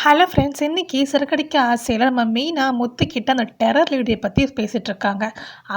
Hello friends, இன்னைக்கு சிறுகடிக்க ஆசையில் நம்ம மீனா முத்துக்கிட்ட அந்த டெரர் லேடியை பற்றி பேசிகிட்டு இருக்காங்க.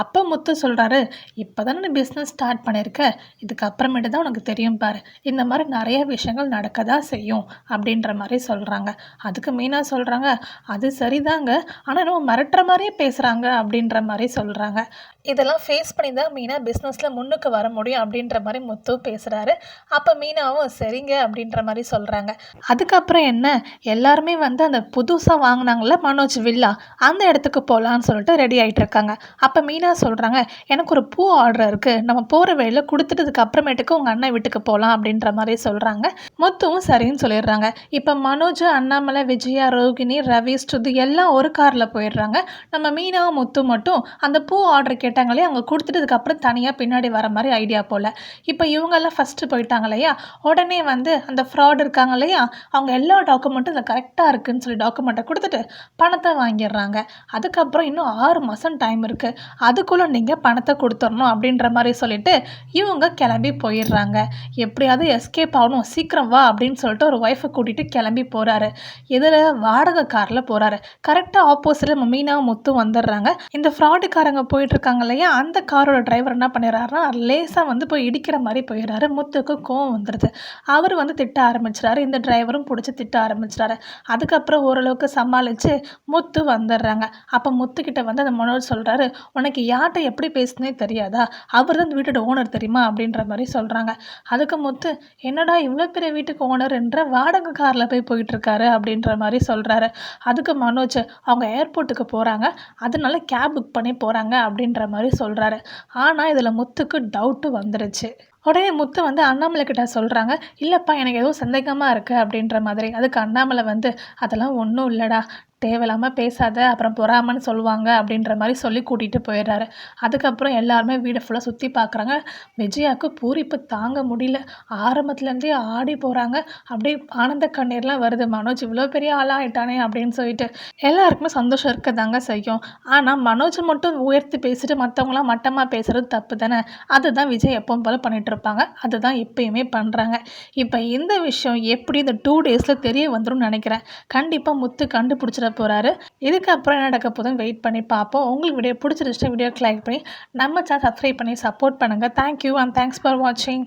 அப்போ முத்து சொல்கிறாரு, இப்போ தானே நீ பிஸ்னஸ் ஸ்டார்ட் பண்ணியிருக்க, இதுக்கப்புறமேட்டு தான் உனக்கு தெரியும் பாரு, இந்த மாதிரி நிறைய விஷயங்கள் நடக்க தான் செய்யும் அப்படின்ற மாதிரி சொல்கிறாங்க. அதுக்கு மீனா சொல்கிறாங்க, அது சரிதாங்க, ஆனால் நம்ம மிரட்டுற மாதிரியே பேசுகிறாங்க அப்படின்ற மாதிரி சொல்கிறாங்க. இதெல்லாம் ஃபேஸ் பண்ணி தான் மீனா பிஸ்னஸில் முன்னுக்கு வர முடியும் அப்படின்ற மாதிரி முத்து பேசுகிறாரு. அப்போ மீனாவும் சரிங்க அப்படின்ற மாதிரி சொல்கிறாங்க. அதுக்கப்புறம் என்ன, எல்லாருமே வந்து அந்த புதுசாக வாங்கினாங்கள மனோஜ் வில்லா, அந்த இடத்துக்கு போகலான்னு சொல்லிட்டு ரெடி ஆகிட்டு இருக்காங்க. அப்போ மீனா சொல்கிறாங்க, எனக்கு ஒரு பூ ஆர்டர் இருக்குது, நம்ம போகிற வழியில் கொடுத்துட்டதுக்கு அப்புறமேட்டுக்கு உங்கள் அண்ணன் வீட்டுக்கு போகலாம் அப்படின்ற மாதிரி சொல்கிறாங்க. முத்துவும் சரின்னு சொல்லிடுறாங்க. இப்போ மனோஜ், அண்ணாமலை, விஜயா, ரோகிணி, ரவி, ஸ்ருதி எல்லாம் ஒரு காரில் போயிடுறாங்க. நம்ம மீனாவும் முத்து மட்டும் அந்த பூ ஆர்டர் கேட்டாங்களே, அவங்க கொடுத்துட்டதுக்கப்புறம் தனியாக பின்னாடி வர மாதிரி ஐடியா போல். இப்போ இவங்கெல்லாம் ஃபஸ்ட்டு போயிட்டாங்க இல்லையா, உடனே வந்து அந்த ஃப்ராட் இருக்காங்க இல்லையா, அவங்க எல்லா டாக்குமெண்ட்டும் இதில் கரெக்டாக இருக்குதுன்னு சொல்லி டாக்குமெண்ட்டை கொடுத்துட்டு பணத்தை வாங்கிடுறாங்க. அதுக்கப்புறம் இன்னும் 6 மாதம் டைம் இருக்குது, அதுக்குள்ளே நீங்கள் பணத்தை கொடுத்துடணும் அப்படின்ற மாதிரி சொல்லிட்டு இவங்க கிளம்பி போயிடுறாங்க. எப்படியாவது எஸ்கேப் ஆகணும், சீக்கிரம் வா அப்படின்னு சொல்லிட்டு ஒரு ஒய்ஃபை கூட்டிகிட்டு கிளம்பி போகிறாரு. இதில் வாடகை காரில் போகிறாரு. கரெக்டாக ஆப்போசிட்டில் நம்ம மீனா முத்து வந்துடுறாங்க. இந்த ஃப்ராடுக்காரங்க போயிட்டுருக்காங்க இல்லையா, அந்த காரோட டிரைவர் என்ன பண்ணிடுறாருன்னா லேசாக வந்து போய் இடிக்கிற மாதிரி போயிடுறாரு. முத்துக்கு கோவம் வந்துடுது. அவர் வந்து திட்ட ஆரம்பிச்சிடாரு. இந்த டிரைவரும் பிடிச்சி திட்ட ஆரம்பிச்சிட்டாரு. அதுக்கப்புறம் ஓரளவுக்கு சமாளித்து முத்து வந்துடுறாங்க. அப்போ முத்துக்கிட்ட வந்து அந்த மனோஜ் சொல்கிறாரு, உனக்கு யார்கிட்ட எப்படி பேசுனே தெரியாதா, அவர் தான் இந்த வீட்டோட ஓனர் தெரியுமா அப்படின்ற மாதிரி சொல்கிறாங்க. அதுக்கு முத்து, என்னடா இவ்வளோ பெரிய வீட்டுக்கு ஓனர்ன்ற, வாடகை காரில் போயிட்டுருக்காரு அப்படின்ற மாதிரி சொல்கிறாரு. அதுக்கு மனோஜ், அவங்க ஏர்போர்ட்டுக்கு போகிறாங்க, அதனால கேப் புக் பண்ணி போகிறாங்க அப்படின்ற மாதிரி சொல்கிறாரு. ஆனால் இதில் முத்துக்கு டவுட்டு வந்துடுச்சு. உடனே முத்து வந்து அண்ணாமலை கிட்ட சொல்கிறாங்க, இல்லைப்பா எனக்கு ஏதோ சந்தேகமாக இருக்குது அப்படின்ற மாதிரி. அதுக்கு அண்ணாமலை வந்து, அதெல்லாம் ஒன்றும் இல்லைடா, தேவையில்லாமல் பேசாத, அப்புறம் பொறாமன்னு சொல்லுவாங்க அப்படின்ற மாதிரி சொல்லி கூட்டிகிட்டு போயிடுறாரு. அதுக்கப்புறம் எல்லாருமே வீடை ஃபுல்லாக சுற்றி பார்க்குறாங்க. விஜயாவுக்கு பூரிப்பு தாங்க முடியல. ஆரம்பத்துலேருந்தே ஆடி போகிறாங்க. அப்படியே ஆனந்த கண்ணீர்லாம் வருது. மனோஜ் இவ்வளோ பெரிய ஆளாக ஆயிட்டானே அப்படின்னு சொல்லிட்டு எல்லாருக்குமே சந்தோஷம் இருக்க தாங்க செய்யும். ஆனால் மனோஜை மட்டும் உயர்த்தி பேசிட்டு மற்றவங்களாம் மட்டமாக பேசுகிறது தப்பு தானே. அதுதான் விஜய் எப்பவும் போல் பண்ணிகிட்டு இருப்பாங்க. அதுதான் எப்பயுமே பண்ணுறாங்க. இப்போ இந்த விஷயம் எப்படி இந்த 2 டேஸில் தெரிய வந்துடும் நினைக்கிறேன். கண்டிப்பாக முத்து கண்டுபிடிச்சிட போகிறாரு. இதுக்கப்புறம் என்ன நடக்க போதுன்னு வெயிட் பண்ணி பார்ப்போம். உங்களுக்கு வீடியோ பிடிச்சிருச்சுன்னா வீடியோக்கு லைக் பண்ணி நம்ம சேனல் சப்ஸ்கிரைப் பண்ணி சப்போர்ட் பண்ணுங்கள். தேங்க்யூ அண்ட் தேங்க்ஸ் ஃபார் வாட்சிங்.